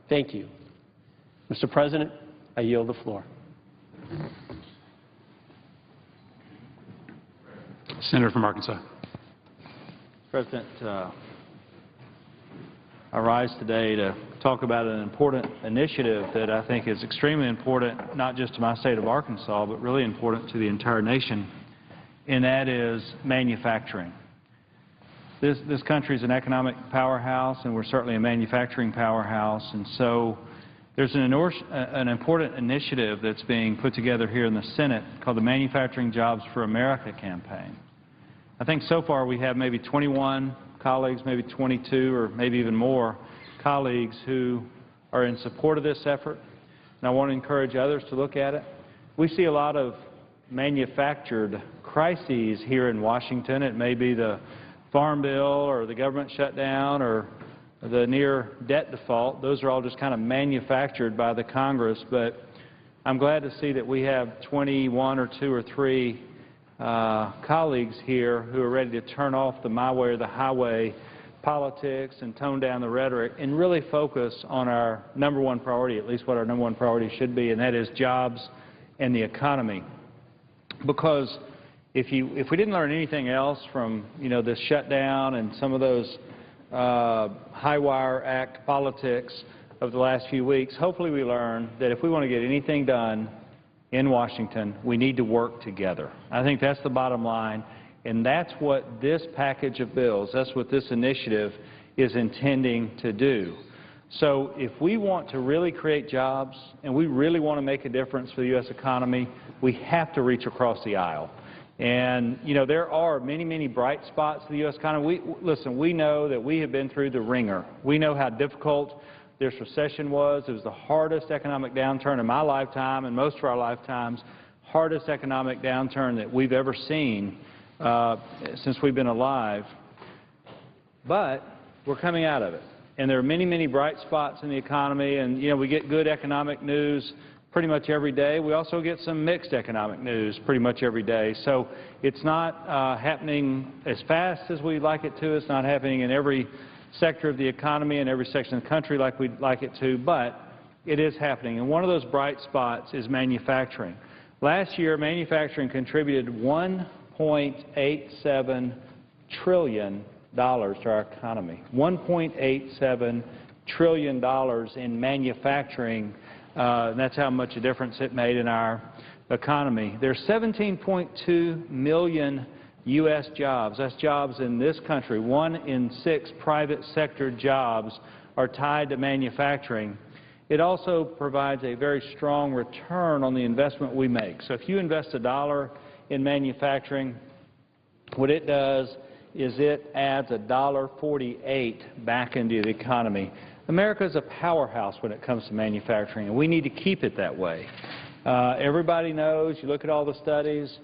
Thank you. Mr. President, I yield the floor. Senator from Arkansas. President, I rise today to talk about an important initiative that I think is extremely important, not just to my state of Arkansas, but really important to the entire nation, and that is manufacturing. This country is an economic powerhouse, and we're certainly a manufacturing powerhouse, and so there's an important initiative that's being put together here in the Senate called the Manufacturing Jobs for America campaign. I think so far we have maybe 21 colleagues, maybe 22 or maybe even more colleagues who are in support of this effort, and I want to encourage others to look at it. We see a lot of manufactured crises here in Washington. It may be the Farm Bill or the government shutdown or the near debt default. Those are all just kind of manufactured by the Congress, but I'm glad to see that we have 21 or 2 or 3 colleagues here who are ready to turn off the my way or the highway politics and tone down the rhetoric and really focus on our number one priority, at least what our number one priority should be, and that is jobs and the economy. Because if we didn't learn anything else from, this shutdown and some of those high wire act politics of the last few weeks, hopefully we learn that if we want to get anything done in Washington, we need to work together. I think that's the bottom line, and that's what this package of bills, that's what this initiative is intending to do. So if we want to really create jobs and we really want to make a difference for the U.S. economy, we have to reach across the aisle. And, there are many, many bright spots in the U.S. economy. We know that we have been through the ringer. We know how difficult this recession was. It was the hardest economic downturn in my lifetime and most of our lifetimes, hardest economic downturn that we've ever seen since we've been alive. But we're coming out of it. And there are many, many bright spots in the economy, and, we get good economic news pretty much every day. We also get some mixed economic news pretty much every day. So it's not happening as fast as we'd like it to. It's not happening in every sector of the economy and every section of the country like we'd like it to, but it is happening. And one of those bright spots is manufacturing. Last year, manufacturing contributed $1.87 trillion to our economy. $1.87 trillion in manufacturing. That's how much a difference it made in our economy. There's 17.2 million U.S. jobs. That's jobs in this country. 1 in 6 private sector jobs are tied to manufacturing. It also provides a very strong return on the investment we make. So if you invest $1 in manufacturing, what it does is it adds $1.48 back into the economy. America is a powerhouse when it comes to manufacturing, and we need to keep it that way. Everybody knows, you look at all the studies,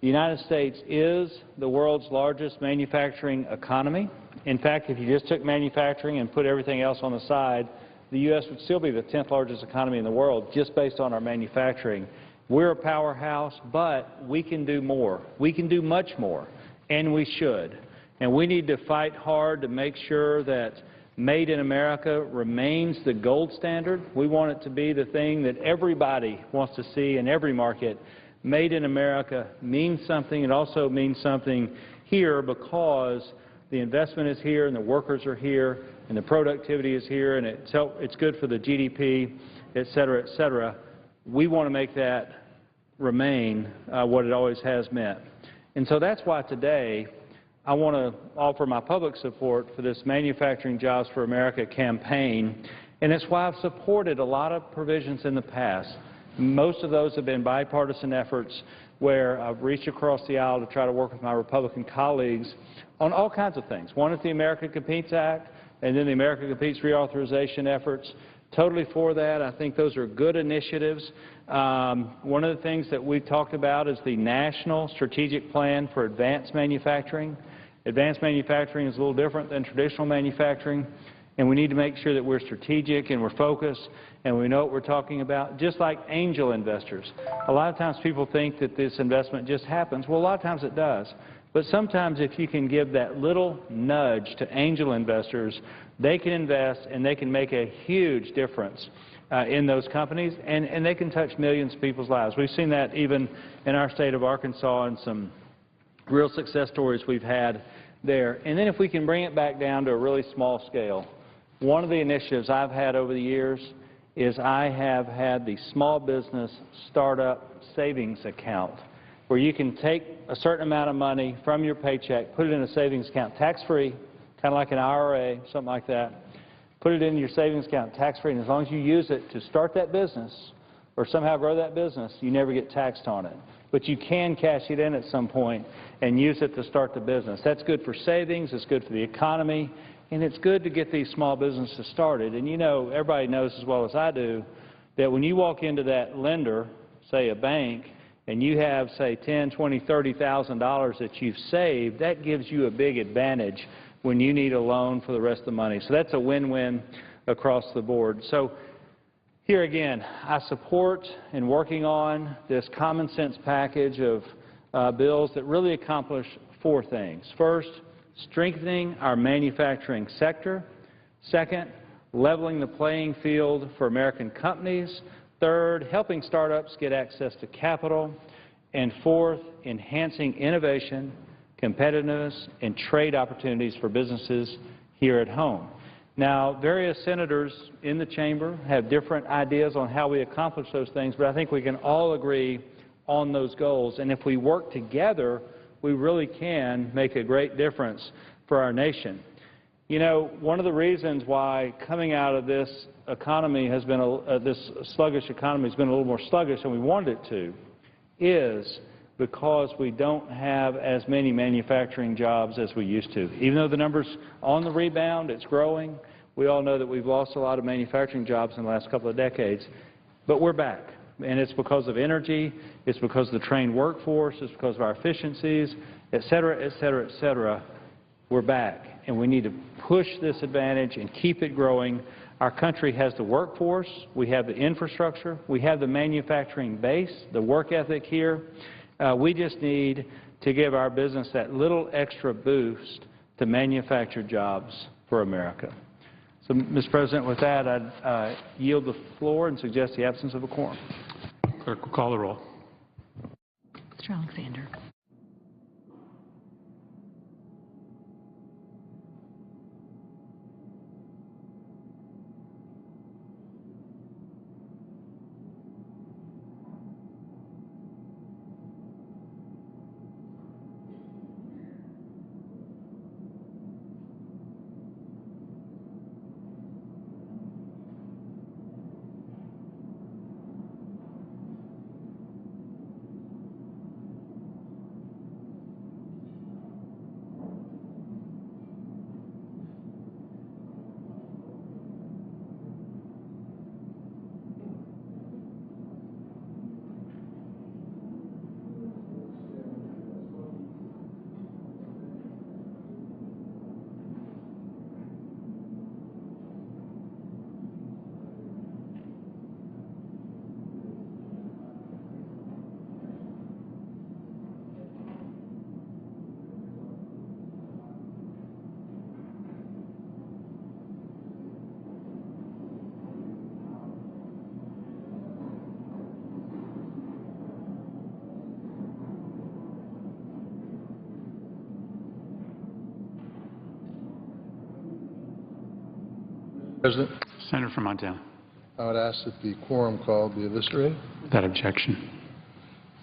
the United States is the world's largest manufacturing economy. In fact, if you just took manufacturing and put everything else on the side, the U.S. would still be the 10th largest economy in the world just based on our manufacturing. We're a powerhouse, but we can do more. We can do much more, and we should. And we need to fight hard to make sure that Made in America remains the gold standard. We want it to be the thing that everybody wants to see in every market. Made in America means something. It also means something here because the investment is here and the workers are here and the productivity is here and it's good for the GDP, et cetera, et cetera. We want to make that remain what it always has meant. And so that's why today I want to offer my public support for this Manufacturing Jobs for America campaign, and it's why I've supported a lot of provisions in the past. Most of those have been bipartisan efforts where I've reached across the aisle to try to work with my Republican colleagues on all kinds of things. One is the America Competes Act, and then the America Competes reauthorization efforts. Totally for that. I think those are good initiatives. One of the things that we've talked about is the National Strategic Plan for Advanced Manufacturing. Advanced manufacturing is a little different than traditional manufacturing, and we need to make sure that we're strategic and we're focused and we know what we're talking about, just like angel investors. A lot of times people think that this investment just happens. Well, a lot of times it does. But sometimes if you can give that little nudge to angel investors, they can invest and they can make a huge difference in those companies, and they can touch millions of people's lives. We've seen that even in our state of Arkansas and some real success stories we've had there. And then if we can bring it back down to a really small scale, one of the initiatives I've had over the years is I have had the small business startup savings account, where you can take a certain amount of money from your paycheck, put it in a savings account, tax-free, kind of like an IRA, something like that. Put it in your savings account, tax-free, and as long as you use it to start that business or somehow grow that business, you never get taxed on it. But you can cash it in at some point and use it to start the business. That's good for savings, it's good for the economy, and it's good to get these small businesses started. And you know, everybody knows as well as I do that when you walk into that lender, say a bank, and you have, say, $10,000, $20,000, $30,000 that you've saved, that gives you a big advantage when you need a loan for the rest of the money. So that's a win-win across the board. So here again, I support in working on this common sense package of bills that really accomplish four things. First, strengthening our manufacturing sector. Second, leveling the playing field for American companies. Third, helping startups get access to capital. And fourth, enhancing innovation, competitiveness, and trade opportunities for businesses here at home. Now, various senators in the chamber have different ideas on how we accomplish those things, but I think we can all agree on those goals. And if we work together, we really can make a great difference for our nation. You know, one of the reasons why coming out of this economy has been, this sluggish economy has been a little more sluggish than we wanted it to, is because we don't have as many manufacturing jobs as we used to. Even though the number's on the rebound, it's growing. We all know that we've lost a lot of manufacturing jobs in the last couple of decades, but we're back. And it's because of energy, it's because of the trained workforce, it's because of our efficiencies, et cetera, et cetera, et cetera. We're back, and we need to push this advantage and keep it growing. Our country has the workforce, we have the infrastructure, we have the manufacturing base, the work ethic here. We just need to give our business that little extra boost to manufacture jobs for America. So, Mr. President, with that, I'd yield the floor and suggest the absence of a quorum. Clerk will call the roll. Mr. Alexander. President, Senator from Montana. I would ask that the quorum called be eviscerated. Without objection.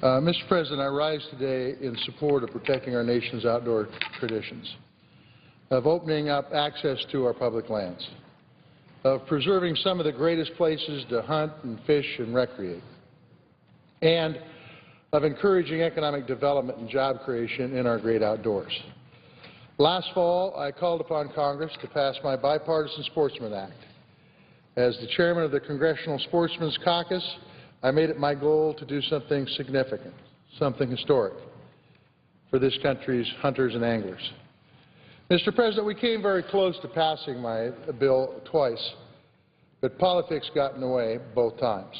Mr. President, I rise today in support of protecting our nation's outdoor traditions, of opening up access to our public lands, of preserving some of the greatest places to hunt and fish and recreate, and of encouraging economic development and job creation in our great outdoors. Last fall, I called upon Congress to pass my Bipartisan Sportsman Act. As the chairman of the Congressional Sportsmen's Caucus, I made it my goal to do something significant, something historic for this country's hunters and anglers. Mr. President, we came very close to passing my bill twice, but politics got in the way both times.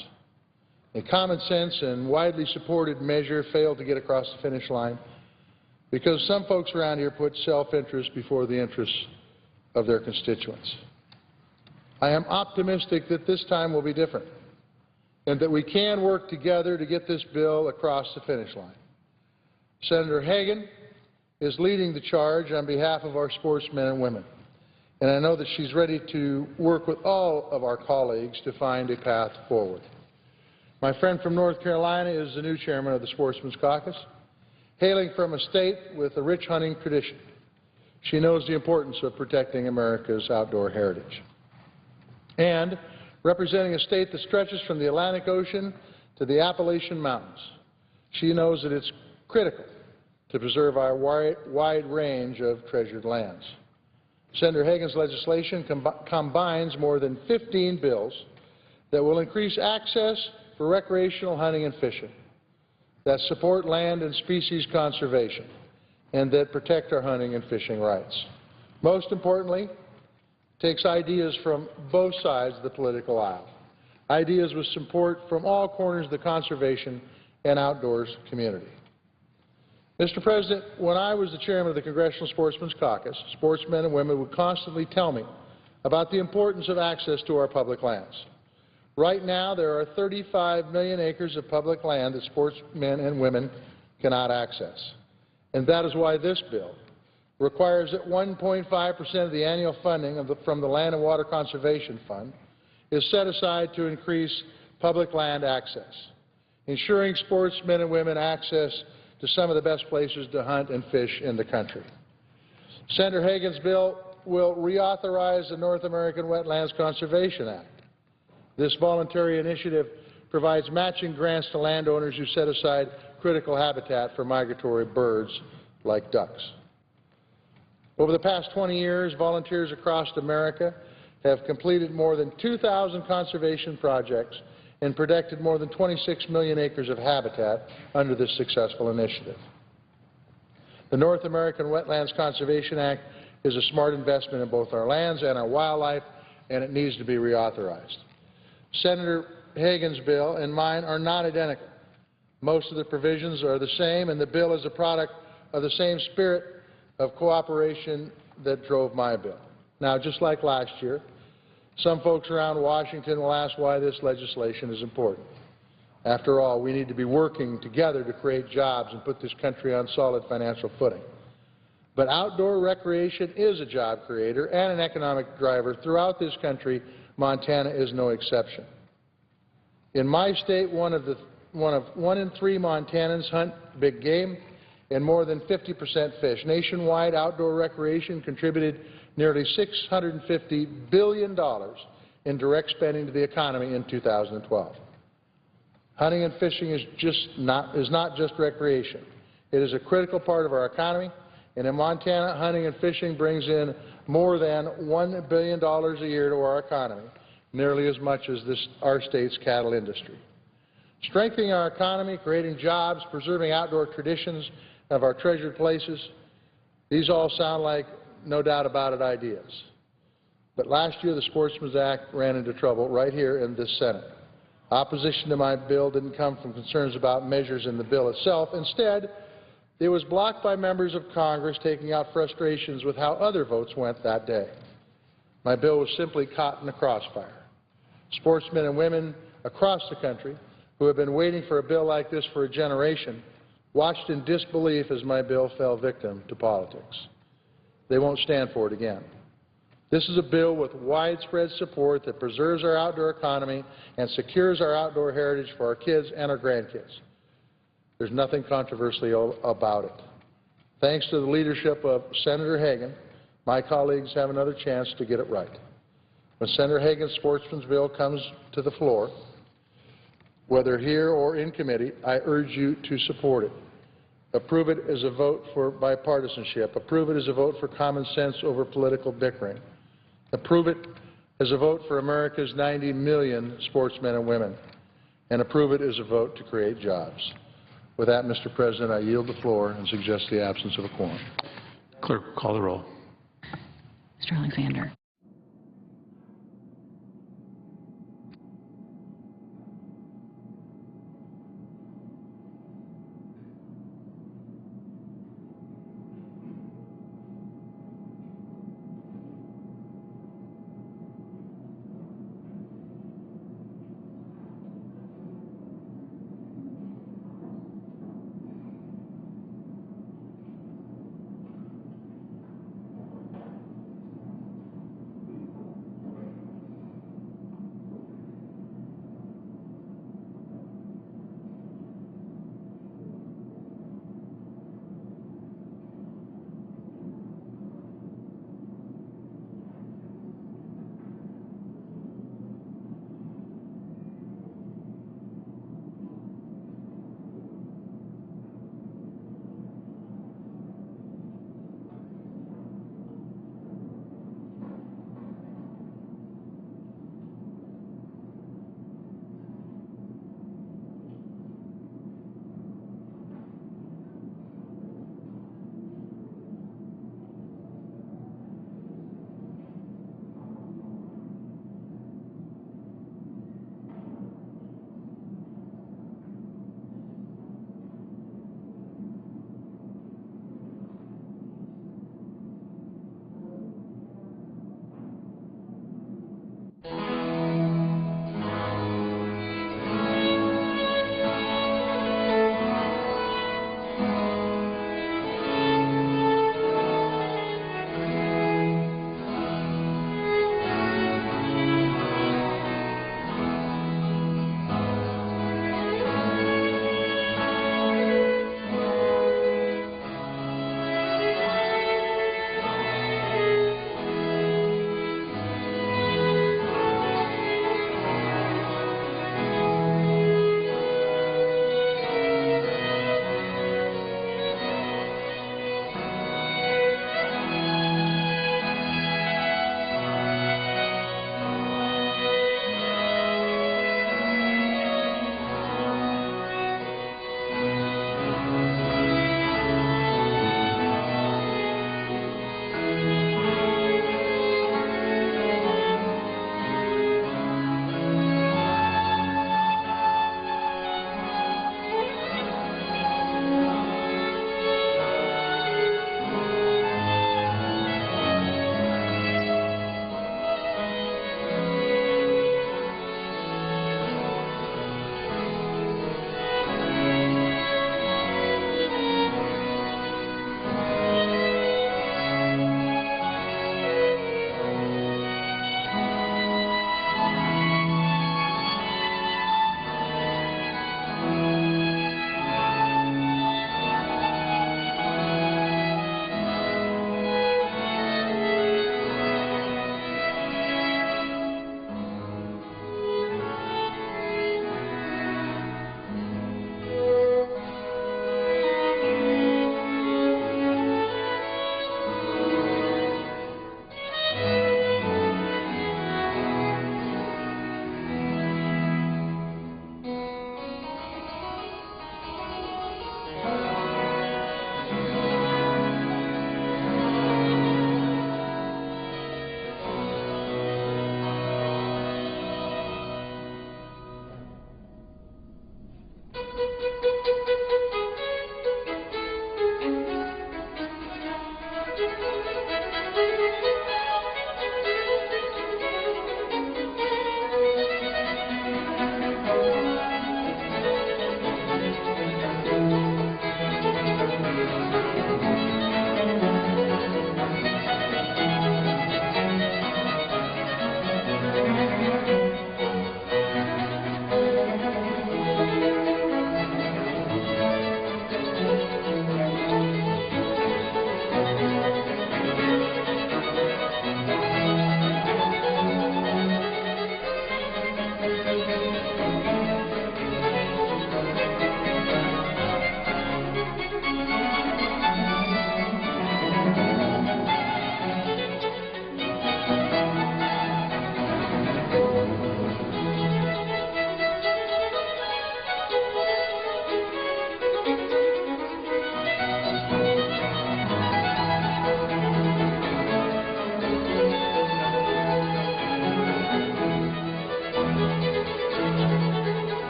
A common sense and widely supported measure failed to get across the finish line. because some folks around here put self-interest before the interests of their constituents. I am optimistic that this time will be different and that we can work together to get this bill across the finish line. Senator Hagan is leading the charge on behalf of our sportsmen and women, and I know that she's ready to work with all of our colleagues to find a path forward. My friend from North Carolina is the new chairman of the Sportsmen's Caucus, hailing from a state with a rich hunting tradition. She knows the importance of protecting America's outdoor heritage. And representing a state that stretches from the Atlantic Ocean to the Appalachian Mountains, she knows that it's critical to preserve our wide range of treasured lands. Senator Hagan's legislation combines more than 15 bills that will increase access for recreational hunting and fishing, that support land and species conservation, and that protect our hunting and fishing rights. Most importantly, takes ideas from both sides of the political aisle, ideas with support from all corners of the conservation and outdoors community. Mr. President, when I was the chairman of the Congressional Sportsmen's Caucus, sportsmen and women would constantly tell me about the importance of access to our public lands. Right now, there are 35 million acres of public land that sportsmen and women cannot access. And that is why this bill requires that 1.5% of the annual funding from the Land and Water Conservation Fund is set aside to increase public land access, ensuring sportsmen and women access to some of the best places to hunt and fish in the country. Senator Hagan's bill will reauthorize the North American Wetlands Conservation Act. This voluntary initiative provides matching grants to landowners who set aside critical habitat for migratory birds like ducks. Over the past 20 years, volunteers across America have completed more than 2,000 conservation projects and protected more than 26 million acres of habitat under this successful initiative. The North American Wetlands Conservation Act is a smart investment in both our lands and our wildlife, and it needs to be reauthorized. Senator Hagan's bill and mine are not identical. Most of the provisions are the same, and the bill is a product of the same spirit of cooperation that drove my bill. Now, just like last year, some folks around Washington will ask why this legislation is important. After all, we need to be working together to create jobs and put this country on solid financial footing. But outdoor recreation is a job creator and an economic driver throughout this country. Montana is no exception. In my state, one in 3 Montanans hunt big game and more than 50% fish. Nationwide, outdoor recreation contributed nearly $650 billion in direct spending to the economy in 2012. Hunting and fishing is not just recreation. It is a critical part of our economy, and in Montana, hunting and fishing brings in more than $1 billion a year to our economy, nearly as much as our state's cattle industry. Strengthening our economy, creating jobs, preserving outdoor traditions of our treasured places, these all sound like, no doubt about it, ideas. But last year, the Sportsman's Act ran into trouble right here in this Senate. Opposition to my bill didn't come from concerns about measures in the bill itself. Instead, it was blocked by members of Congress taking out frustrations with how other votes went that day. My bill was simply caught in the crossfire. Sportsmen and women across the country who have been waiting for a bill like this for a generation watched in disbelief as my bill fell victim to politics. They won't stand for it again. This is a bill with widespread support that preserves our outdoor economy and secures our outdoor heritage for our kids and our grandkids. There's nothing controversial about it. Thanks to the leadership of Senator Hagan, my colleagues have another chance to get it right. When Senator Hagan's sportsman's bill comes to the floor, whether here or in committee, I urge you to support it. Approve it as a vote for bipartisanship. Approve it as a vote for common sense over political bickering. Approve it as a vote for America's 90 million sportsmen and women. And approve it as a vote to create jobs. With that, Mr. President, I yield the floor and suggest the absence of a quorum. Clerk will call the roll. Mr. Alexander.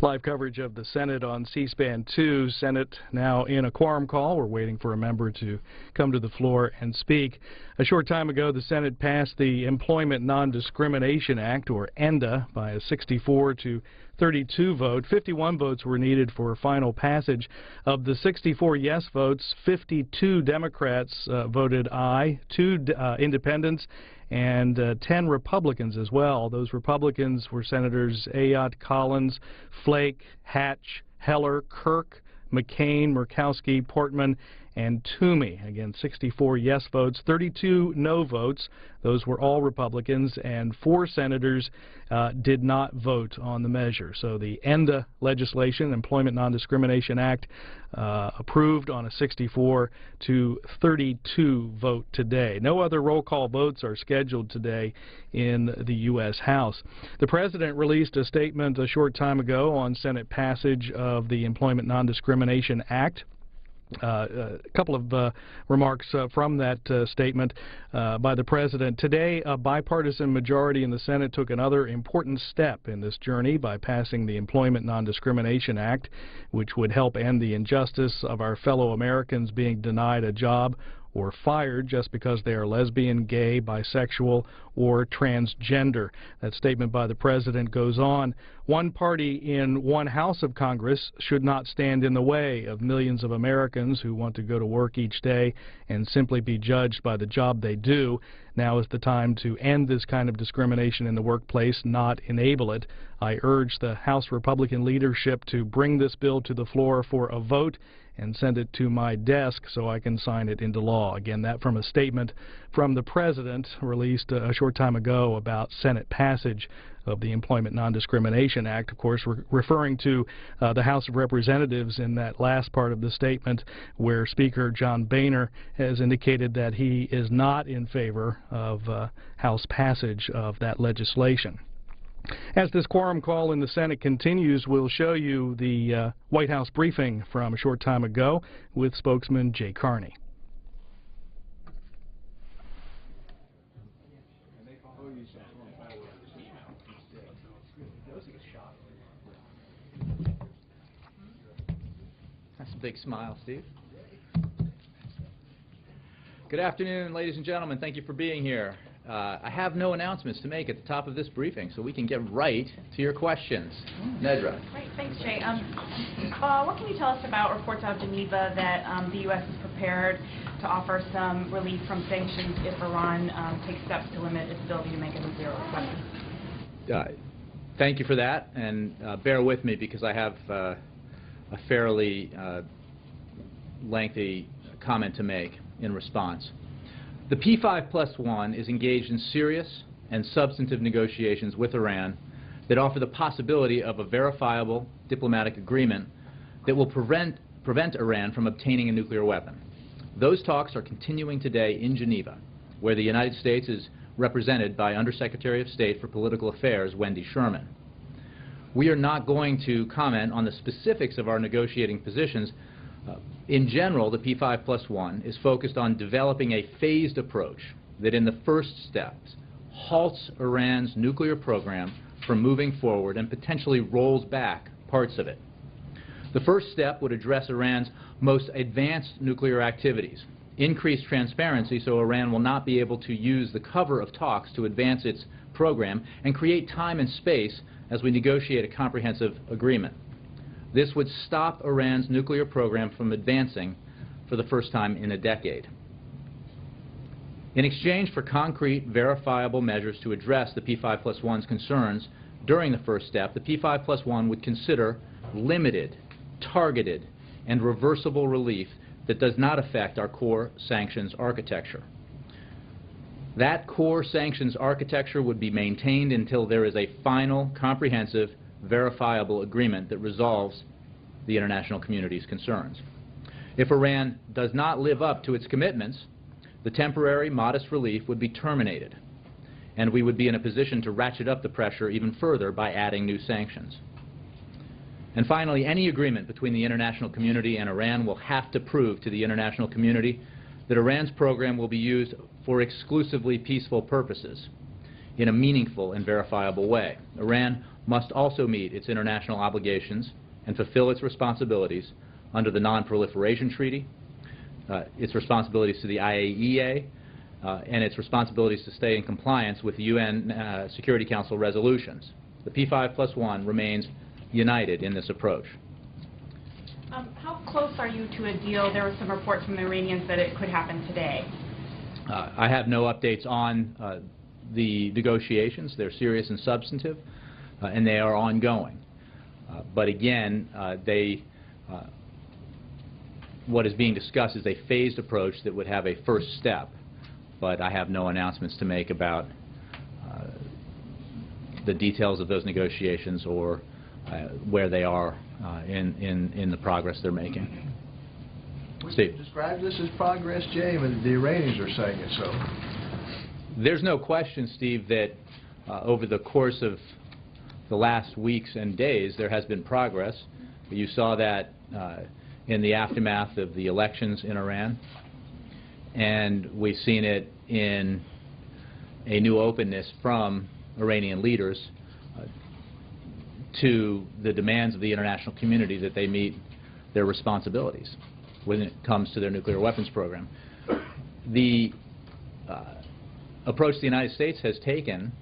Live coverage of the Senate on C-SPAN 2. Senate now in a quorum call. We're waiting for a member to come to the floor and speak. A short time ago, the Senate passed the Employment Non-Discrimination Act, or ENDA, by a 64-32 vote. 51 votes were needed for final passage. Of the 64 yes votes, 52 Democrats voted aye, 2 independents, and 10 Republicans as well. Those Republicans were Senators Ayotte, Collins, Flake, Hatch, Heller, Kirk, McCain, Murkowski, Portman, and Toomey. Again, 64 yes votes, 32 no votes. Those were all Republicans, and 4 senators did not vote on the measure. So the ENDA legislation, Employment Non-Discrimination Act, approved on a 64-32 vote today. No other roll call votes are scheduled today in the U.S. House. The President released a statement a short time ago on Senate passage of the Employment Non-Discrimination Act. A couple of remarks from that statement by the President. Today, a bipartisan majority in the Senate took another important step in this journey by passing the Employment Non-Discrimination Act, which would help end the injustice of our fellow Americans being denied a job or fired just because they are lesbian, gay, bisexual, or transgender. That statement by the President goes on. One party in one house of Congress should not stand in the way of millions of Americans who want to go to work each day and simply be judged by the job they do. Now is the time to end this kind of discrimination in the workplace, not enable it. I urge the House Republican leadership to bring this bill to the floor for a vote and send it to my desk so I can sign it into law. Again, that from a statement from the President released a short time ago about Senate passage of the Employment Non-Discrimination Act, of course, referring to the House of Representatives in that last part of the statement where Speaker John Boehner has indicated that he is not in favor of House passage of that legislation. As this quorum call in the Senate continues, we'll show you the White House briefing from a short time ago with spokesman Jay Carney. That's a big smile, Steve. Good afternoon, ladies and gentlemen. Thank you for being here. I have no announcements to make at the top of this briefing, so we can get right to your questions. Nedra. Great, thanks, Jay. What can you tell us about reports out of Geneva that the U.S. is prepared to offer some relief from sanctions if Iran takes steps to limit its ability to make a nuclear weapon? Thank you for that, and bear with me because I have a fairly lengthy comment to make in response. The P5+1 is engaged in serious and substantive negotiations with Iran that offer the possibility of a verifiable diplomatic agreement that will prevent Iran from obtaining a nuclear weapon. Those talks are continuing today in Geneva, where the United States is represented by Undersecretary of State for Political Affairs Wendy Sherman. We are not going to comment on the specifics of our negotiating positions. In general, the P5+1 is focused on developing a phased approach that in the first steps halts Iran's nuclear program from moving forward and potentially rolls back parts of it. The first step would address Iran's most advanced nuclear activities, increase transparency so Iran will not be able to use the cover of talks to advance its program, and create time and space as we negotiate a comprehensive agreement. This would stop Iran's nuclear program from advancing for the first time in a decade. In exchange for concrete, verifiable measures to address the P5+1's concerns during the first step, the P5+1 would consider limited, targeted, and reversible relief that does not affect our core sanctions architecture. That core sanctions architecture would be maintained until there is a final, comprehensive, verifiable agreement that resolves the international community's concerns. If Iran does not live up to its commitments, the temporary, modest relief would be terminated, and we would be in a position to ratchet up the pressure even further by adding new sanctions. And finally, any agreement between the international community and Iran will have to prove to the international community that Iran's program will be used for exclusively peaceful purposes in a meaningful and verifiable way. Iran must also meet its international obligations and fulfill its responsibilities under the Non-Proliferation Treaty, its responsibilities to the IAEA, and its responsibilities to stay in compliance with UN Security Council resolutions. The P5+1 remains united in this approach. How close are you to a deal? There were some reports from the Iranians that it could happen today. I have no updates on the negotiations. They're serious and substantive, and they are ongoing. But again, what is being discussed is a phased approach that would have a first step, but I have no announcements to make about the details of those negotiations or where they are in the progress they're making. Would Steve. you describe this as progress, Jay? I mean, the Iranians are saying it so. There's no question, Steve, that over the course of the last weeks and days there has been progress. You saw that in the aftermath of the elections in Iran, and we've seen it in a new openness from Iranian leaders to the demands of the international community that they meet their responsibilities when it comes to their nuclear weapons program. The approach the United States has taken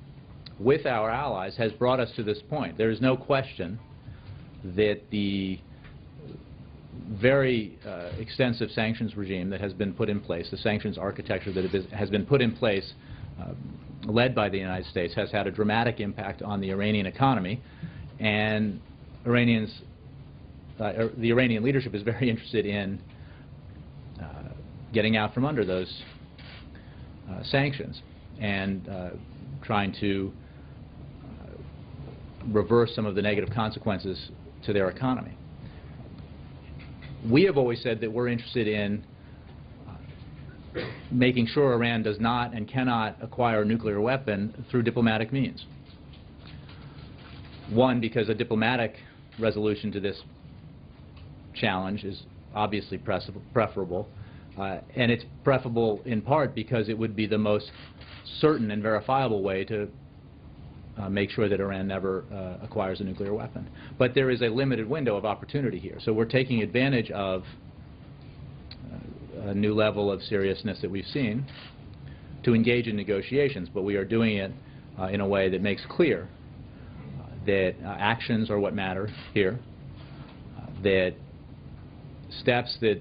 with our allies has brought us to this point. There is no question that the very extensive sanctions regime that has been put in place, the sanctions architecture that has been put in place, led by the United States, has had a dramatic impact on the Iranian economy, and the Iranian leadership is very interested in getting out from under those sanctions and trying to reverse some of the negative consequences to their economy. We have always said that we're interested in making sure Iran does not and cannot acquire a nuclear weapon through diplomatic means. One, because a diplomatic resolution to this challenge is obviously preferable, and it's preferable in part because it would be the most certain and verifiable way to make sure that Iran never acquires a nuclear weapon. But there is a limited window of opportunity here, so we're taking advantage of a new level of seriousness that we've seen to engage in negotiations, but we are doing it in a way that makes clear that actions are what matter here, that steps that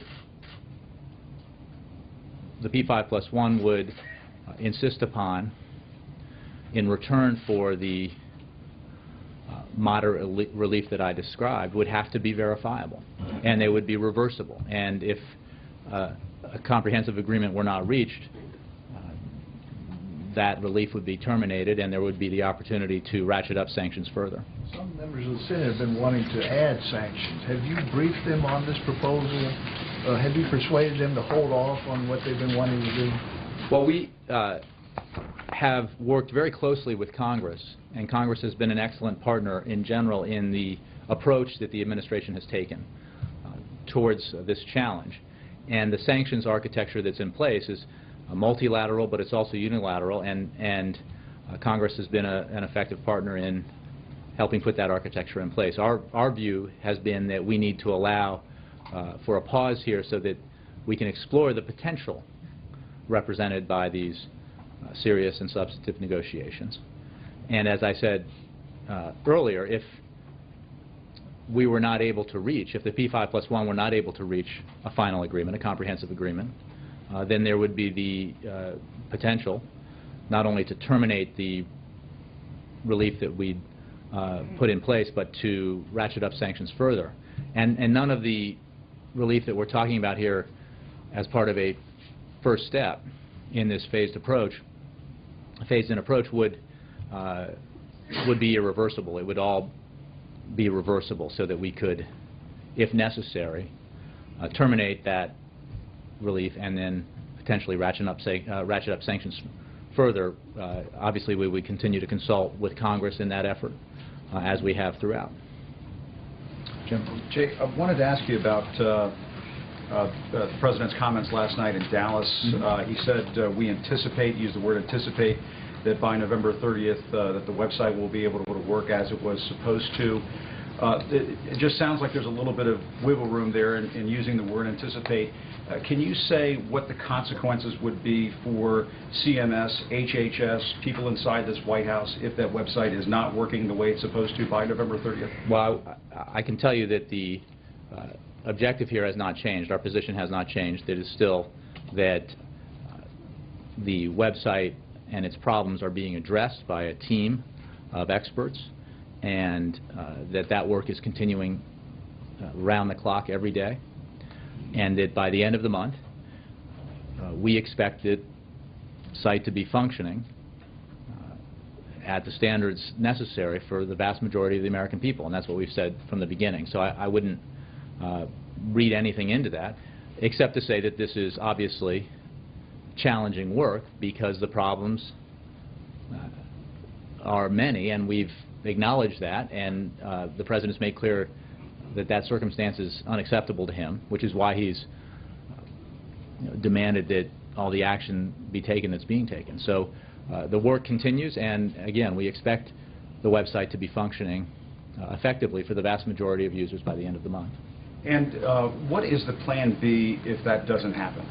the P5+1 would insist upon in return for the moderate relief that I described would have to be verifiable, and they would be reversible. And if a comprehensive agreement were not reached, that relief would be terminated and there would be the opportunity to ratchet up sanctions further. Some members of the Senate have been wanting to add sanctions. Have you briefed them on this proposal? Have you persuaded them to hold off on what they've been wanting to do? Well, we have worked very closely with Congress, and Congress has been an excellent partner in general in the approach that the administration has taken towards this challenge. And the sanctions architecture that's in place is multilateral, but it's also unilateral, and Congress has been an effective partner in helping put that architecture in place. Our view has been that we need to allow for a pause here so that we can explore the potential represented by these serious and substantive negotiations. And as I said earlier, if we were not able to reach, if the P5+1 were not able to reach a final agreement, a comprehensive agreement, then there would be the potential not only to terminate the relief that we'd put in place, but to ratchet up sanctions further. And none of the relief that we're talking about here as part of a first step in this phased-in approach would be irreversible. It would all be reversible so that we could, if necessary, terminate that relief and then potentially ratchet up sanctions further. Obviously, we would continue to consult with Congress in that effort, as we have throughout. Jim? Jay, I wanted to ask you about the President's comments last night in Dallas. He said, we anticipate, used the word anticipate, that by November 30th that the website will be able to work as it was supposed to. It just sounds like there's a little bit of wiggle room there in using the word anticipate. Can you say what the consequences would be for CMS, HHS, people inside this White House if that website is not working the way it's supposed to by November 30th? Well, I can tell you that the objective here has not changed. Our position has not changed. It is still that the website and its problems are being addressed by a team of experts, and that work is continuing round the clock every day, and that by the end of the month we expect the site to be functioning at the standards necessary for the vast majority of the American people, and that's what we've said from the beginning. So I wouldn't read anything into that, except to say that this is obviously challenging work because the problems are many, and we've acknowledged that, and the President's made clear that that circumstance is unacceptable to him, which is why he's demanded that all the action be taken that's being taken. So the work continues, and again, we expect the website to be functioning effectively for the vast majority of users by the end of the month. And what is the plan B if that doesn't happen?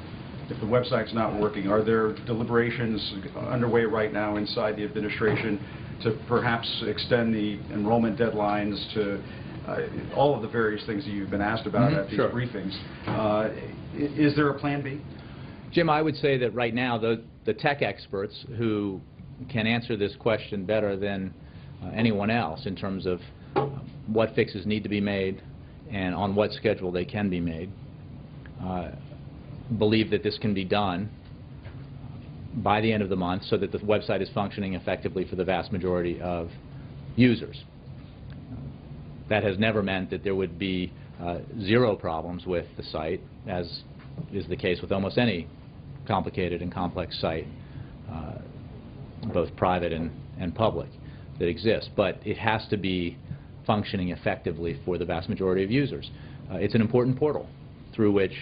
If the website's not working, are there deliberations underway right now inside the administration to perhaps extend the enrollment deadlines to all of the various things that you've been asked about at these briefings? Is there a plan B? Jim, I would say that right now the tech experts who can answer this question better than anyone else in terms of what fixes need to be made and on what schedule they can be made, believe that this can be done by the end of the month so that the website is functioning effectively for the vast majority of users. That has never meant that there would be zero problems with the site, as is the case with almost any complicated and complex site, both private and public, that exists. But it has to be functioning effectively for the vast majority of users. It's an important portal through which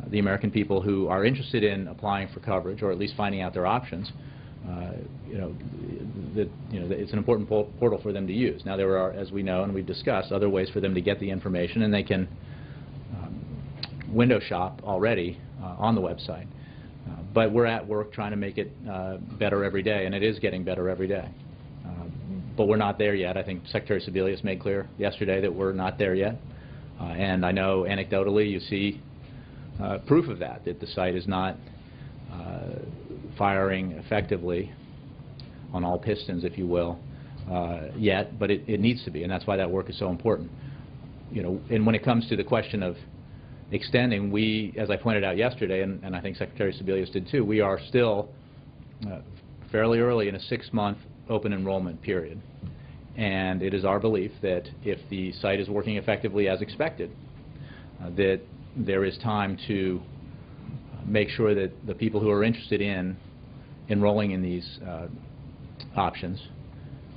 the American people who are interested in applying for coverage, or at least finding out their options, it's an important portal for them to use. Now, there are, as we know and we've discussed, other ways for them to get the information, and they can window shop already on the website. But we're at work trying to make it better every day, and it is getting better every day. But we're not there yet. I think Secretary Sebelius made clear yesterday that we're not there yet. And I know anecdotally you see proof of that the site is not firing effectively on all pistons, if you will, yet, but it needs to be, and that's why that work is so important. And when it comes to the question of extending, we, as I pointed out yesterday, and I think Secretary Sebelius did too, we are still fairly early in a 6-month open enrollment period. And it is our belief that if the site is working effectively as expected, that there is time to make sure that the people who are interested in enrolling in these options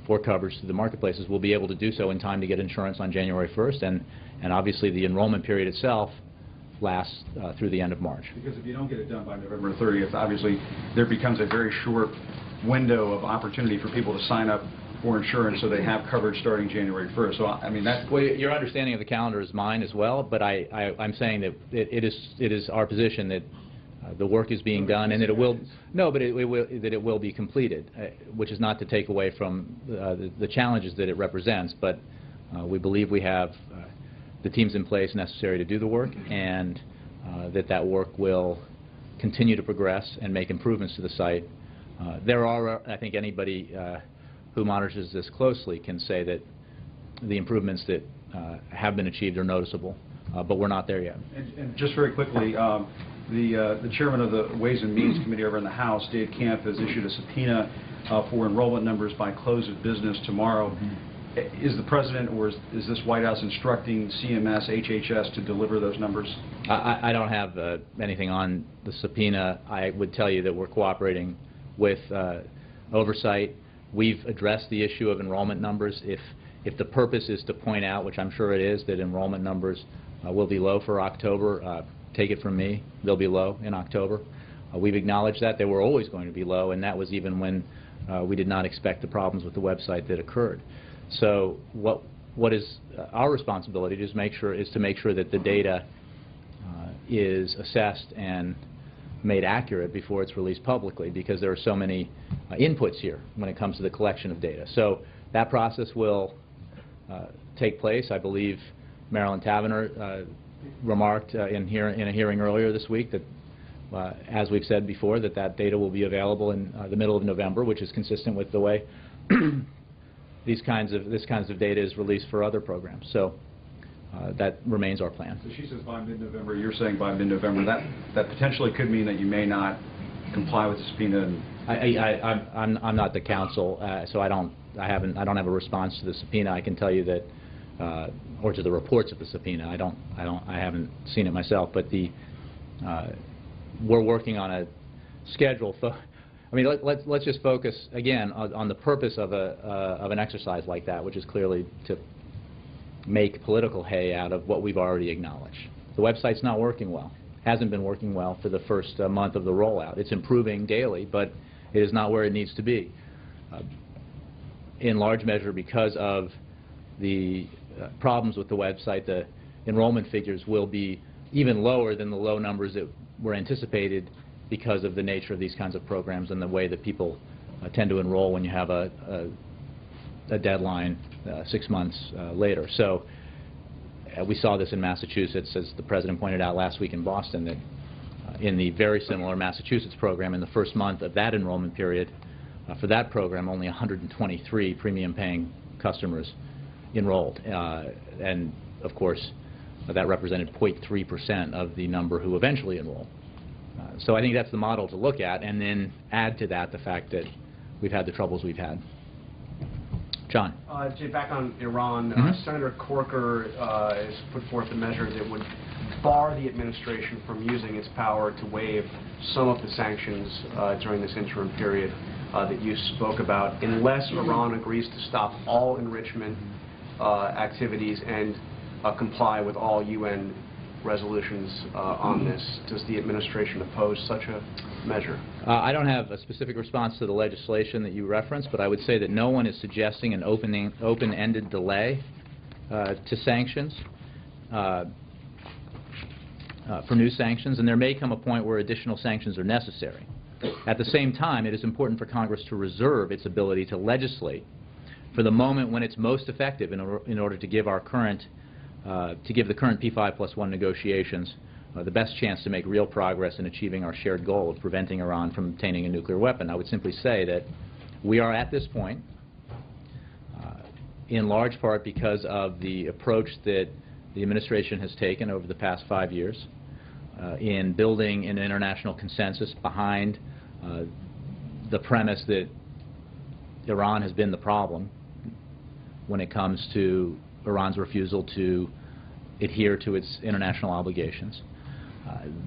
for coverage to the marketplaces will be able to do so in time to get insurance on January 1st, and obviously the enrollment period itself lasts through the end of March. Because if you don't get it done by November 30th, obviously there becomes a very short window of opportunity for people to sign up for insurance so they have coverage starting January 1st. So, I mean, that... Well, your understanding of the calendar is mine as well, but I'm saying that it is our position that the work is being done and that it will... No, but that it will be completed, which is not to take away from the challenges that it represents, but we believe we have the teams in place necessary to do the work, and that work will continue to progress and make improvements to the site. There are, I think anybody who monitors this closely can say that the improvements that have been achieved are noticeable, but we're not there yet. And just very quickly, the chairman of the Ways and Means Committee over in the House, Dave Camp, has issued a subpoena for enrollment numbers by close of business tomorrow. Is the President or is this White House instructing CMS, HHS to deliver those numbers? I don't have anything on the subpoena. I would tell you that we're cooperating with oversight. We've addressed the issue of enrollment numbers. If the purpose is to point out, which I'm sure it is, that enrollment numbers will be low for October, take it from me, they'll be low in October. We've acknowledged that. They were always going to be low, and that was even when we did not expect the problems with the website that occurred. So what is our responsibility is to make sure that the data is assessed and made accurate before it's released publicly, because there are so many inputs here when it comes to the collection of data. So that process will take place. I believe Marilyn Tavener remarked in a hearing earlier this week that, as we've said before, that data will be available in the middle of November, which is consistent with the way this kinds of data is released for other programs. So that remains our plan. So she says by mid-November. You're saying by mid-November. That potentially could mean that you may not comply with the subpoena. I'm not the counsel, so I don't have a response to the subpoena. I can tell you that, or to the reports of the subpoena. I haven't seen it myself, but we're working on a schedule. I mean, let's just focus again on the purpose of an exercise like that, which is clearly to make political hay out of what we've already acknowledged. The website's not working well. Hasn't been working well for the first month of the rollout. It's improving daily, but it is not where it needs to be. In large measure because of the problems with the website, the enrollment figures will be even lower than the low numbers that were anticipated because of the nature of these kinds of programs and the way that people tend to enroll when you have a deadline 6 months later. So we saw this in Massachusetts, as the President pointed out last week in Boston, that in the very similar Massachusetts program, in the first month of that enrollment period, for that program, only 123 premium-paying customers enrolled. And, of course, that represented 0.3% of the number who eventually enrolled. So I think that's the model to look at, and then add to that the fact that we've had the troubles we've had. John. Jay, back on Iran, Senator Corker has put forth a measure that would bar the administration from using its power to waive some of the sanctions during this interim period that you spoke about, unless Iran agrees to stop all enrichment activities and comply with all UN resolutions on this. Does the administration oppose such a measure? I don't have a specific response to the legislation that you referenced, but I would say that no one is suggesting an open-ended delay to sanctions, for new sanctions, and there may come a point where additional sanctions are necessary. At the same time, it is important for Congress to reserve its ability to legislate for the moment when it's most effective in order to give our current the current P5+1 negotiations the best chance to make real progress in achieving our shared goal of preventing Iran from obtaining a nuclear weapon. I would simply say that we are at this point, in large part because of the approach that the administration has taken over the past 5 years in building an international consensus behind the premise that Iran has been the problem when it comes to Iran's refusal to adhere to its international obligations.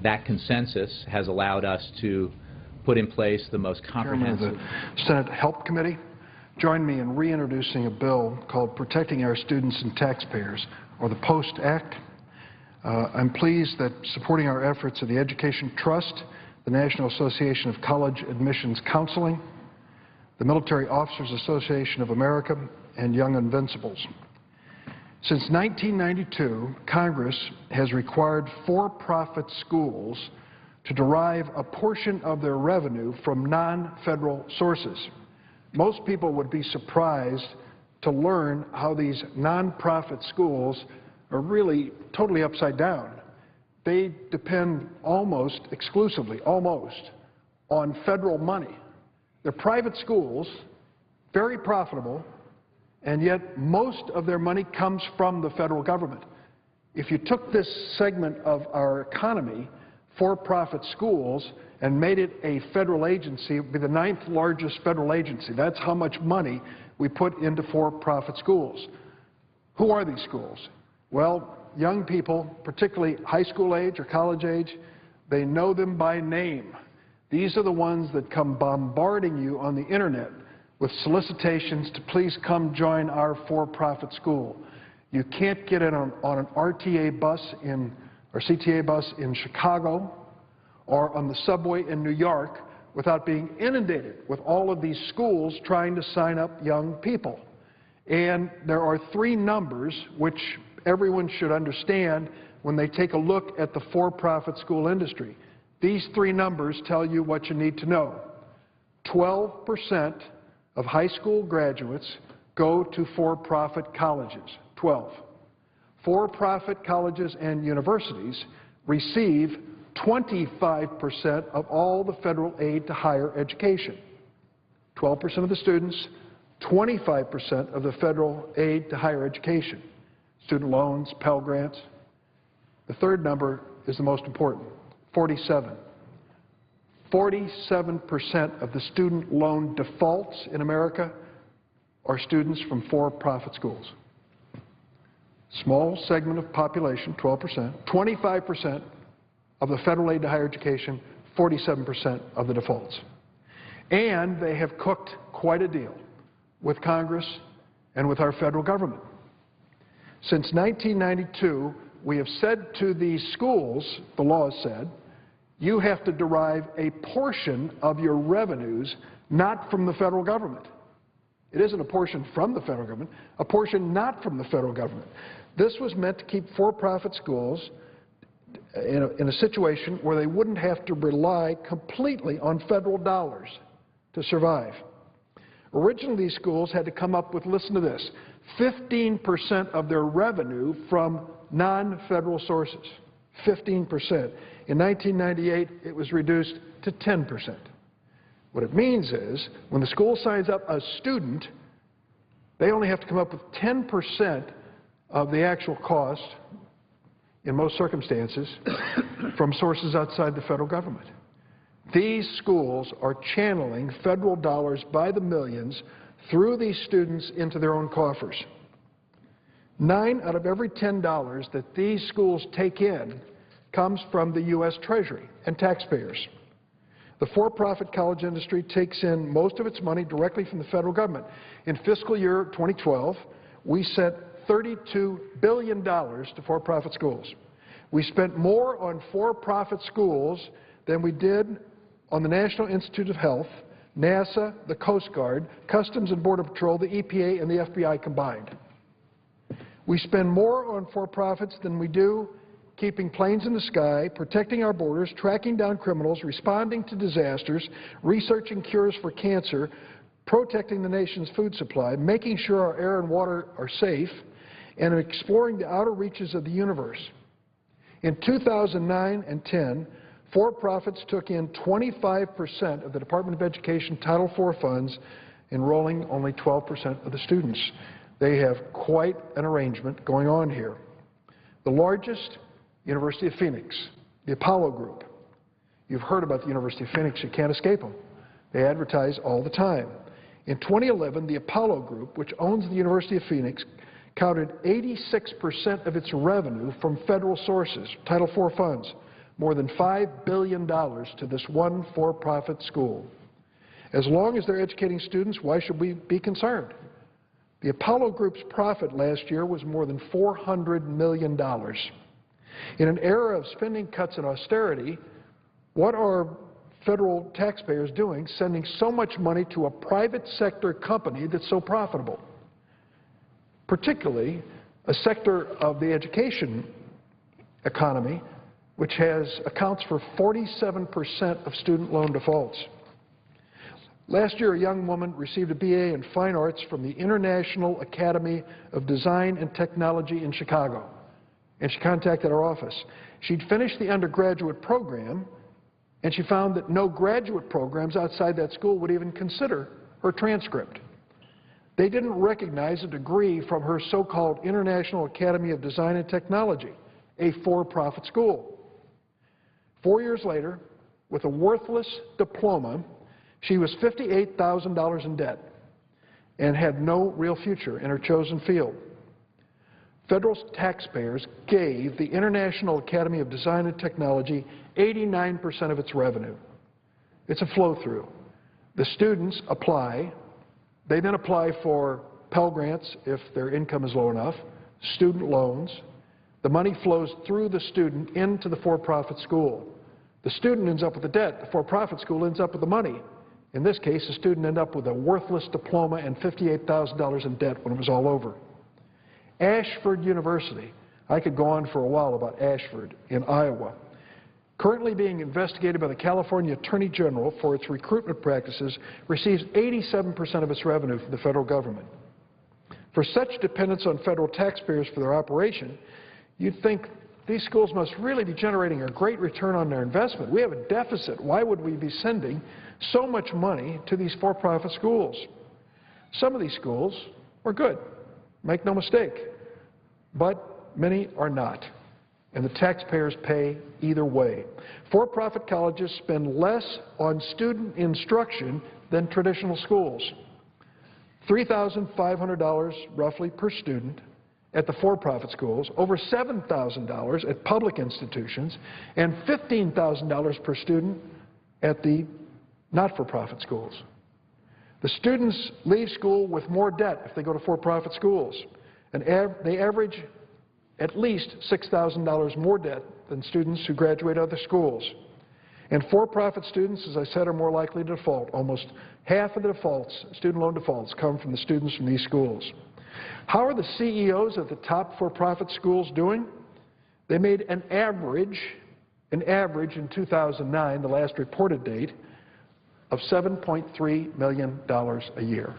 That consensus has allowed us to put in place the most comprehensive... Chairman of the Senate Help Committee, join me in reintroducing a bill called Protecting Our Students and Taxpayers, or the POST Act. I'm pleased that supporting our efforts of the Education Trust, the National Association of College Admissions Counseling, the Military Officers Association of America, and Young Invincibles. Since 1992, Congress has required for-profit schools to derive a portion of their revenue from non-federal sources. Most people would be surprised to learn how these non-profit schools are really totally upside down. They depend almost exclusively, on federal money. They're private schools, very profitable, and yet most of their money comes from the federal government. If you took this segment of our economy, for-profit schools, and made it a federal agency, it would be the 9th largest federal agency. That's how much money we put into for-profit schools. Who are these schools? Well, young people, particularly high school age or college age, they know them by name. These are the ones that come bombarding you on the internet with solicitations to please come join our for-profit school. You can't get in on an RTA bus or CTA bus in Chicago or on the subway in New York without being inundated with all of these schools trying to sign up young people. And there are three numbers which everyone should understand when they take a look at the for-profit school industry. These three numbers tell you what you need to know. 12% of high school graduates go to for-profit colleges. 12. For-profit colleges and universities receive 25% of all the federal aid to higher education. 12% of the students, 25% of the federal aid to higher education. Student loans, Pell Grants. The third number is the most important, 47. 47% of the student loan defaults in America are students from for-profit schools. Small segment of population, 12%, 25% of the federal aid to higher education, 47% of the defaults. And they have cooked quite a deal with Congress and with our federal government. Since 1992, we have said to these schools, the law has said, you have to derive a portion of your revenues not from the federal government. It isn't a portion from the federal government, a portion not from the federal government. This was meant to keep for-profit schools in a situation where they wouldn't have to rely completely on federal dollars to survive. Originally, these schools had to come up with, listen to this, 15% of their revenue from non-federal sources. 15%. In 1998, it was reduced to 10%. What it means is, when the school signs up a student, they only have to come up with 10% of the actual cost, in most circumstances, from sources outside the federal government. These schools are channeling federal dollars by the millions through these students into their own coffers. 9 out of every $10 that these schools take in comes from the U.S. Treasury and taxpayers. The for-profit college industry takes in most of its money directly from the federal government. In fiscal year 2012, we sent $32 billion to for-profit schools. We spent more on for-profit schools than we did on the National Institute of Health, NASA, the Coast Guard, Customs and Border Patrol, the EPA, and the FBI combined. We spend more on for-profits than we do keeping planes in the sky, protecting our borders, tracking down criminals, responding to disasters, researching cures for cancer, protecting the nation's food supply, making sure our air and water are safe, and exploring the outer reaches of the universe. In 2009 and 10, for-profits took in 25% of the Department of Education Title IV funds, enrolling only 12% of the students. They have quite an arrangement going on here. The largest, University of Phoenix, the Apollo Group. You've heard about the University of Phoenix. You can't escape them. They advertise all the time. In 2011, the Apollo Group, which owns the University of Phoenix, counted 86% of its revenue from federal sources, Title IV funds, more than $5 billion to this one for-profit school. As long as they're educating students, why should we be concerned? The Apollo Group's profit last year was more than $400 million. In an era of spending cuts and austerity, what are federal taxpayers doing sending so much money to a private sector company that's so profitable? Particularly a sector of the education economy which accounts for 47% of student loan defaults. Last year, a young woman received a BA in Fine Arts from the International Academy of Design and Technology in Chicago, and she contacted our office. She'd finished the undergraduate program, and she found that no graduate programs outside that school would even consider her transcript. They didn't recognize a degree from her so-called International Academy of Design and Technology, a for-profit school. 4 years later, with a worthless diploma, she was $58,000 in debt and had no real future in her chosen field. Federal taxpayers gave the International Academy of Design and Technology 89% of its revenue. It's a flow-through. The students apply. They then apply for Pell Grants if their income is low enough, student loans. The money flows through the student into the for-profit school. The student ends up with the debt. The for-profit school ends up with the money. In this case, the student ended up with a worthless diploma and $58,000 in debt when it was all over. Ashford University. I could go on for a while about Ashford in Iowa. Currently being investigated by the California Attorney General for its recruitment practices, receives 87% of its revenue from the federal government. For such dependence on federal taxpayers for their operation, you'd think these schools must really be generating a great return on their investment. We have a deficit. Why would we be sending so much money to these for-profit schools? Some of these schools are good, make no mistake, but many are not, and the taxpayers pay either way. For-profit colleges spend less on student instruction than traditional schools. $3,500 roughly per student at the for-profit schools, over $7,000 at public institutions, and $15,000 per student at the not-for-profit schools. The students leave school with more debt if they go to for-profit schools, and they average at least $6,000 more debt than students who graduate other schools. And for-profit students, as I said, are more likely to default. Almost half of the defaults, student loan defaults, come from the students from these schools. How are the CEOs of the top for-profit schools doing? They made an average in 2009, the last reported date, of $7.3 million a year.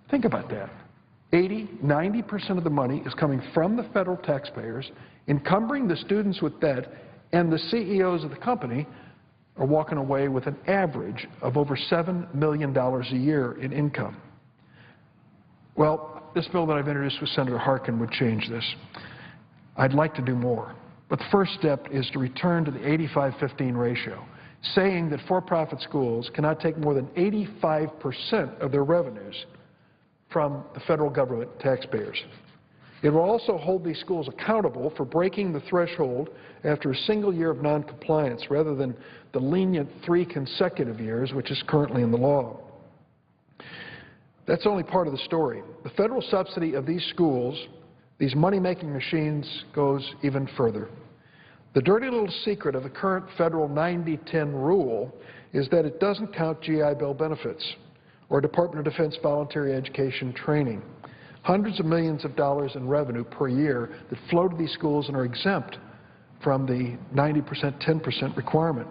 Think about that. 90% of the money is coming from the federal taxpayers, encumbering the students with debt, and the CEOs of the company are walking away with an average of over $7 million a year in income. Well, this bill that I've introduced with Senator Harkin would change this. I'd like to do more. But the first step is to return to the 85-15 ratio, saying that for-profit schools cannot take more than 85% of their revenues from the federal government taxpayers. It will also hold these schools accountable for breaking the threshold after a single year of noncompliance rather than the lenient 3 consecutive years, which is currently in the law. That's only part of the story. The federal subsidy of these schools, these money-making machines, goes even further. The dirty little secret of the current federal 90-10 rule is that it doesn't count GI Bill benefits or Department of Defense voluntary education training. Hundreds of millions of dollars in revenue per year that flow to these schools and are exempt from the 90%, 10% requirement.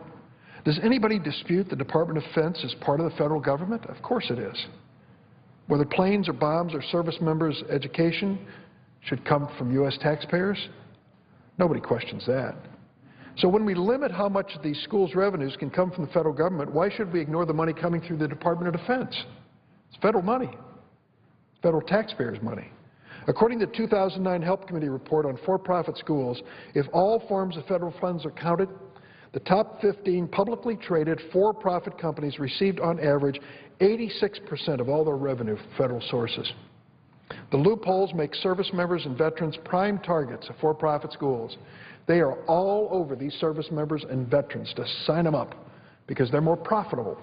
Does anybody dispute the Department of Defense is part of the federal government? Of course it is. Whether planes or bombs or service members' education should come from U.S. taxpayers, nobody questions that. So when we limit how much of these schools' revenues can come from the federal government, why should we ignore the money coming through the Department of Defense? It's federal money. It's federal taxpayers' money. According to the 2009 Help Committee report on for-profit schools, if all forms of federal funds are counted, the top 15 publicly traded for-profit companies received on average 86% of all their revenue from federal sources. The loopholes make service members and veterans prime targets of for-profit schools. They are all over these service members and veterans to sign them up because they're more profitable.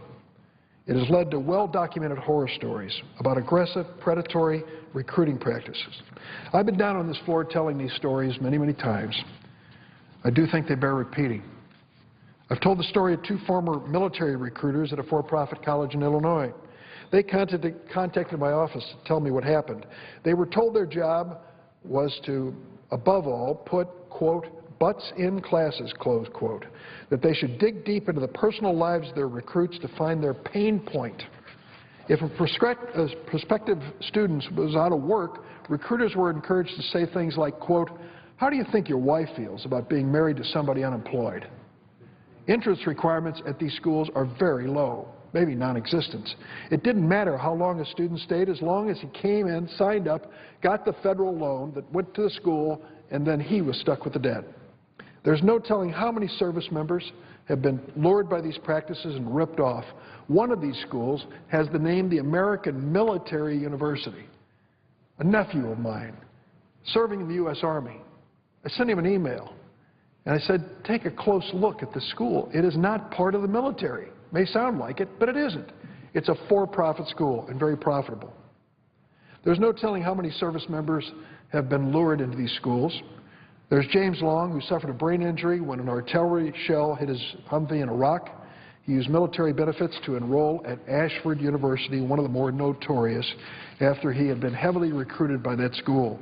It has led to well-documented horror stories about aggressive, predatory recruiting practices. I've been down on this floor telling these stories many, many times. I do think they bear repeating. I've told the story of 2 former military recruiters at a for-profit college in Illinois. They contacted my office to tell me what happened. They were told their job was to, above all, put, quote, butts in classes, close quote, that they should dig deep into the personal lives of their recruits to find their pain point. If a prospective student was out of work, recruiters were encouraged to say things like, quote, how do you think your wife feels about being married to somebody unemployed? Entrance requirements at these schools are very low, maybe non-existent. It didn't matter how long a student stayed as long as he came in, signed up, got the federal loan that went to the school, and then he was stuck with the debt. There's no telling how many service members have been lured by these practices and ripped off. One of these schools has the name the American Military University. A nephew of mine, serving in the U.S. Army, I sent him an email, and I said, take a close look at the school. It is not part of the military. It may sound like it, but it isn't. It's a for-profit school and very profitable. There's no telling how many service members have been lured into these schools. There's James Long, who suffered a brain injury when an artillery shell hit his Humvee in Iraq. He used military benefits to enroll at Ashford University, one of the more notorious, after he had been heavily recruited by that school.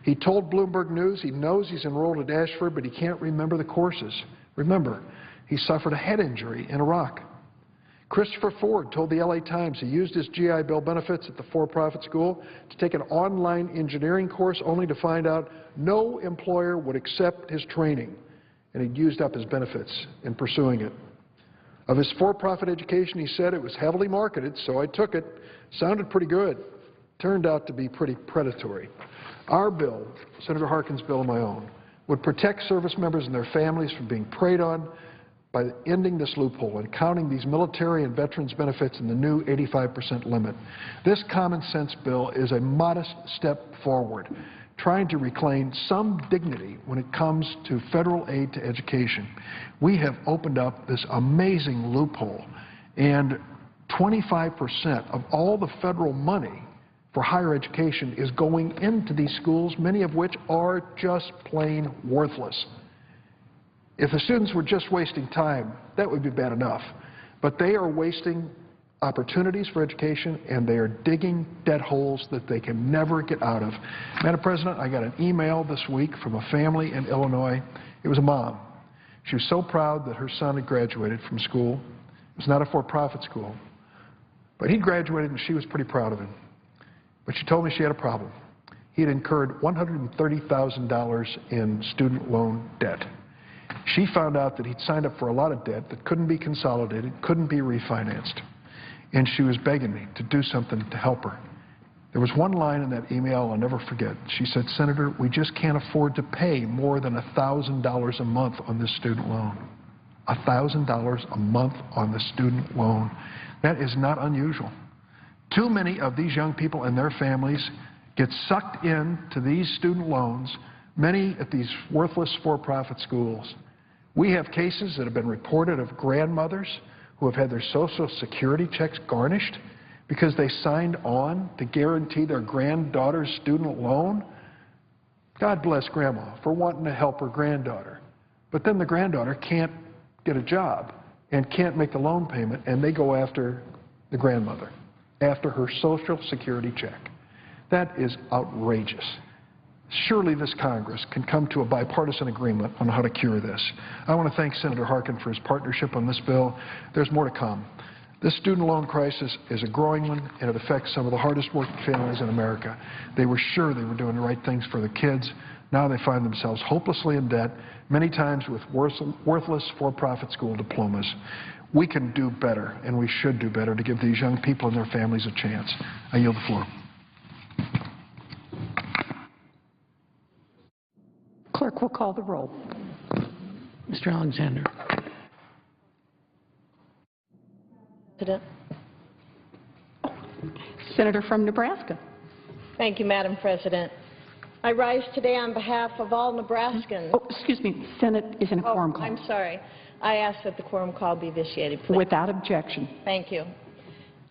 He told Bloomberg News he knows he's enrolled at Ashford, but he can't remember the courses. Remember, he suffered a head injury in Iraq. Christopher Ford told the LA Times he used his GI Bill benefits at the for-profit school to take an online engineering course only to find out no employer would accept his training, and he'd used up his benefits in pursuing it. Of his for-profit education, he said it was heavily marketed, so I took it. Sounded pretty good. Turned out to be pretty predatory. Our bill, Senator Harkin's bill and my own, would protect service members and their families from being preyed on by ending this loophole and counting these military and veterans benefits in the new 85% limit. This common sense bill is a modest step forward, trying to reclaim some dignity when it comes to federal aid to education. We have opened up this amazing loophole, and 25% of all the federal money for higher education is going into these schools, many of which are just plain worthless. If the students were just wasting time, that would be bad enough. But they are wasting opportunities for education, and they are digging debt holes that they can never get out of. Madam President, I got an email this week from a family in Illinois. It was a mom. She was so proud that her son had graduated from school. It was not a for-profit school. But he graduated, and she was pretty proud of him. But she told me she had a problem. He had incurred $130,000 in student loan debt. She found out that he'd signed up for a lot of debt that couldn't be consolidated, couldn't be refinanced. And she was begging me to do something to help her. There was one line in that email I'll never forget. She said, "Senator, we just can't afford to pay more than $1,000 a month on this student loan." $1,000 a month on the student loan. That is not unusual. Too many of these young people and their families get sucked into these student loans, many at these worthless for-profit schools. We have cases that have been reported of grandmothers who have had their Social Security checks garnished because they signed on to guarantee their granddaughter's student loan. God bless Grandma for wanting to help her granddaughter. But then the granddaughter can't get a job and can't make the loan payment, and they go after the grandmother, after her Social Security check. That is outrageous. Surely this Congress can come to a bipartisan agreement on how to cure this. I want to thank Senator Harkin for his partnership on this bill. There's more to come. This student loan crisis is a growing one, and it affects some of the hardest working families in America. They were sure they were doing the right things for their kids. Now they find themselves hopelessly in debt, many times with worthless for-profit school diplomas. We can do better, and we should do better to give these young people and their families a chance. I yield the floor. Clerk will call the roll. Mr. Alexander. President. Senator from Nebraska. Thank you, Madam President. I rise today on behalf of all Nebraskans. Oh, excuse me. Senate is in a quorum call. I'm sorry. I ask that the quorum call be vitiated, please. Without objection. Thank you.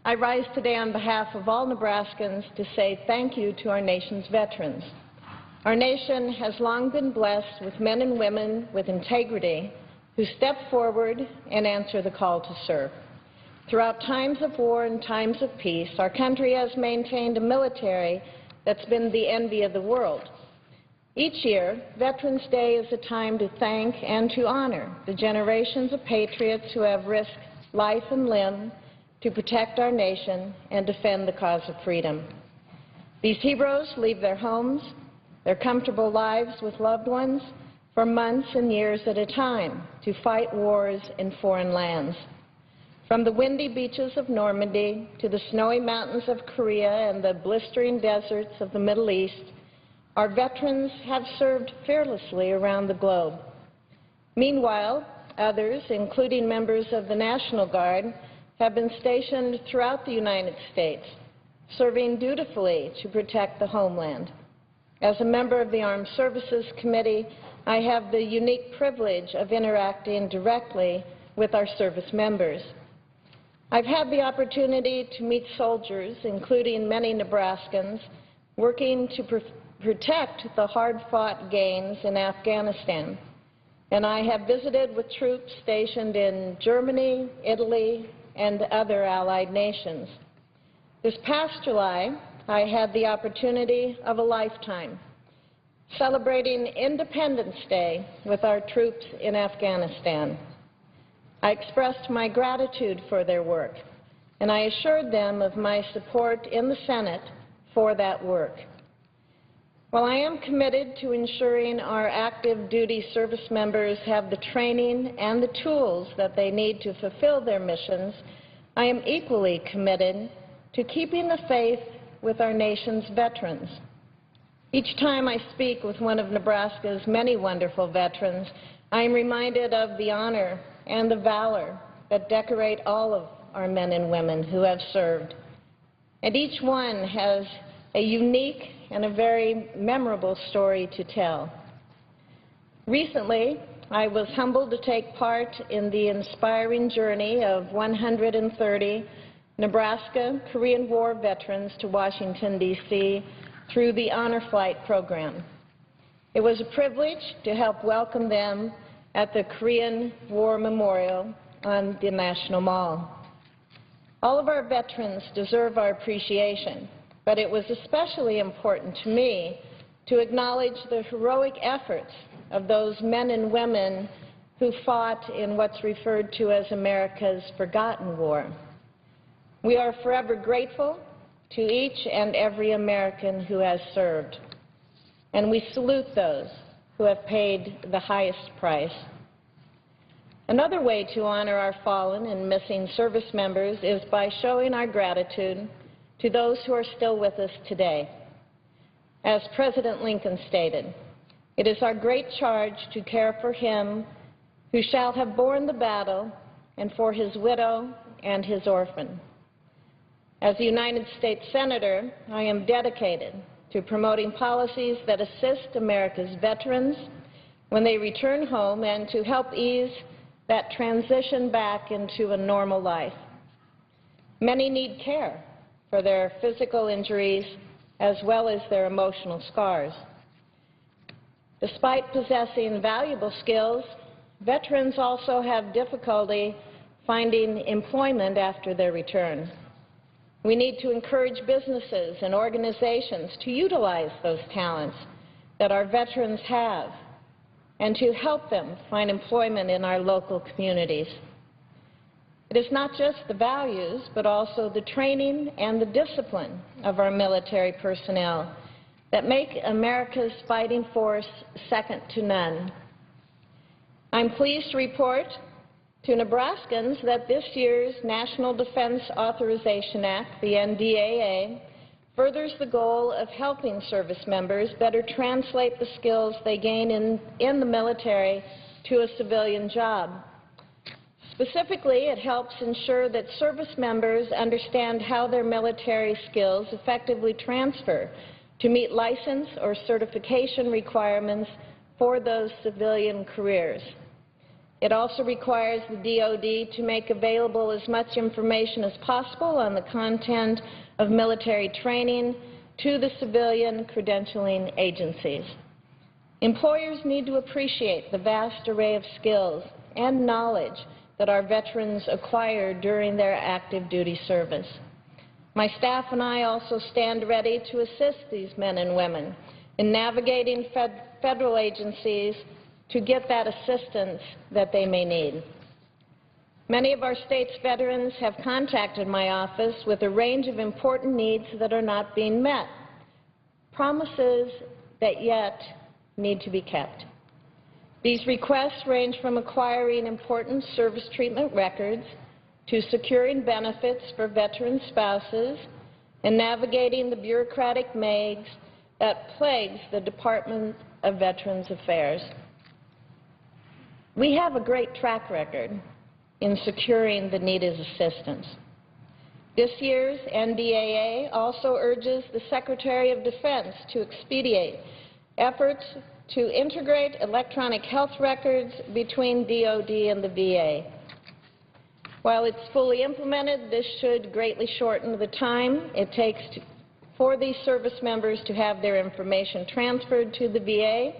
I rise today on behalf of all Nebraskans to say thank you to our nation's veterans. Our nation has long been blessed with men and women with integrity who step forward and answer the call to serve. Throughout times of war and times of peace, our country has maintained a military that's been the envy of the world. Each year, Veterans Day is a time to thank and to honor the generations of patriots who have risked life and limb to protect our nation and defend the cause of freedom. These heroes leave their homes, their comfortable lives with loved ones for months and years at a time to fight wars in foreign lands. From the windy beaches of Normandy to the snowy mountains of Korea and the blistering deserts of the Middle East, our veterans have served fearlessly around the globe. Meanwhile, others, including members of the National Guard, have been stationed throughout the United States, serving dutifully to protect the homeland. As a member of the Armed Services Committee, I have the unique privilege of interacting directly with our service members. I've had the opportunity to meet soldiers, including many Nebraskans, working to protect the hard-fought gains in Afghanistan, and I have visited with troops stationed in Germany, Italy, and other allied nations. This past July, I had the opportunity of a lifetime, celebrating Independence Day with our troops in Afghanistan. I expressed my gratitude for their work, and I assured them of my support in the Senate for that work. While I am committed to ensuring our active duty service members have the training and the tools that they need to fulfill their missions, I am equally committed to keeping the faith with our nation's veterans. Each time I speak with one of Nebraska's many wonderful veterans, I am reminded of the honor and the valor that decorate all of our men and women who have served. And each one has a unique and a very memorable story to tell. Recently, I was humbled to take part in the inspiring journey of 130 Nebraska Korean War veterans to Washington, D.C. through the Honor Flight program. It was a privilege to help welcome them at the Korean War Memorial on the National Mall. All of our veterans deserve our appreciation, but it was especially important to me to acknowledge the heroic efforts of those men and women who fought in what's referred to as America's forgotten war. We are forever grateful to each and every American who has served, and we salute those who have paid the highest price. Another way to honor our fallen and missing service members is by showing our gratitude to those who are still with us today. As President Lincoln stated, "It is our great charge to care for him who shall have borne the battle, and for his widow and his orphan." As a United States Senator, I am dedicated to promoting policies that assist America's veterans when they return home and to help ease that transition back into a normal life. Many need care for their physical injuries as well as their emotional scars. Despite possessing valuable skills, veterans also have difficulty finding employment after their return. We need to encourage businesses and organizations to utilize those talents that our veterans have and to help them find employment in our local communities. It is not just the values, but also the training and the discipline of our military personnel that make America's fighting force second to none. I'm pleased to report to Nebraskans that this year's National Defense Authorization Act, the NDAA, furthers the goal of helping service members better translate the skills they gain in the military to a civilian job. Specifically, it helps ensure that service members understand how their military skills effectively transfer to meet license or certification requirements for those civilian careers. It also requires the DoD to make available as much information as possible on the content of military training to the civilian credentialing agencies. Employers need to appreciate the vast array of skills and knowledge that our veterans acquire during their active duty service. My staff and I also stand ready to assist these men and women in navigating federal agencies to get that assistance that they may need. Many of our state's veterans have contacted my office with a range of important needs that are not being met, promises that yet need to be kept. These requests range from acquiring important service treatment records to securing benefits for veteran spouses and navigating the bureaucratic maze that plagues the Department of Veterans Affairs. We have a great track record in securing the needed assistance. This year's NDAA also urges the Secretary of Defense to expedite efforts to integrate electronic health records between DoD and the VA. While it's fully implemented, this should greatly shorten the time it takes for these service members to have their information transferred to the VA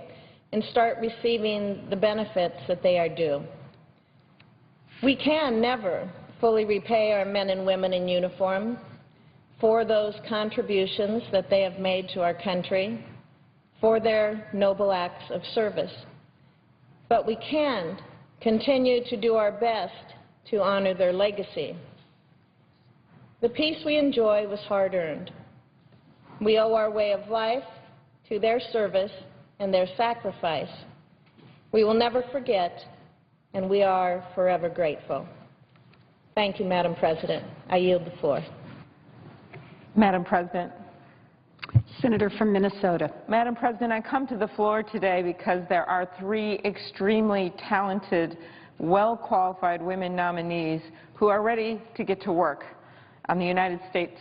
and start receiving the benefits that they are due. We can never fully repay our men and women in uniform for those contributions that they have made to our country, for their noble acts of service. But we can continue to do our best to honor their legacy. The peace we enjoy was hard-earned. We owe our way of life to their service and their sacrifice. We will never forget, and we are forever grateful. Thank you, Madam President. I yield the floor. Madam President. Senator from Minnesota. Madam President, I come to the floor today because there are 3 extremely talented, well-qualified women nominees who are ready to get to work on the United States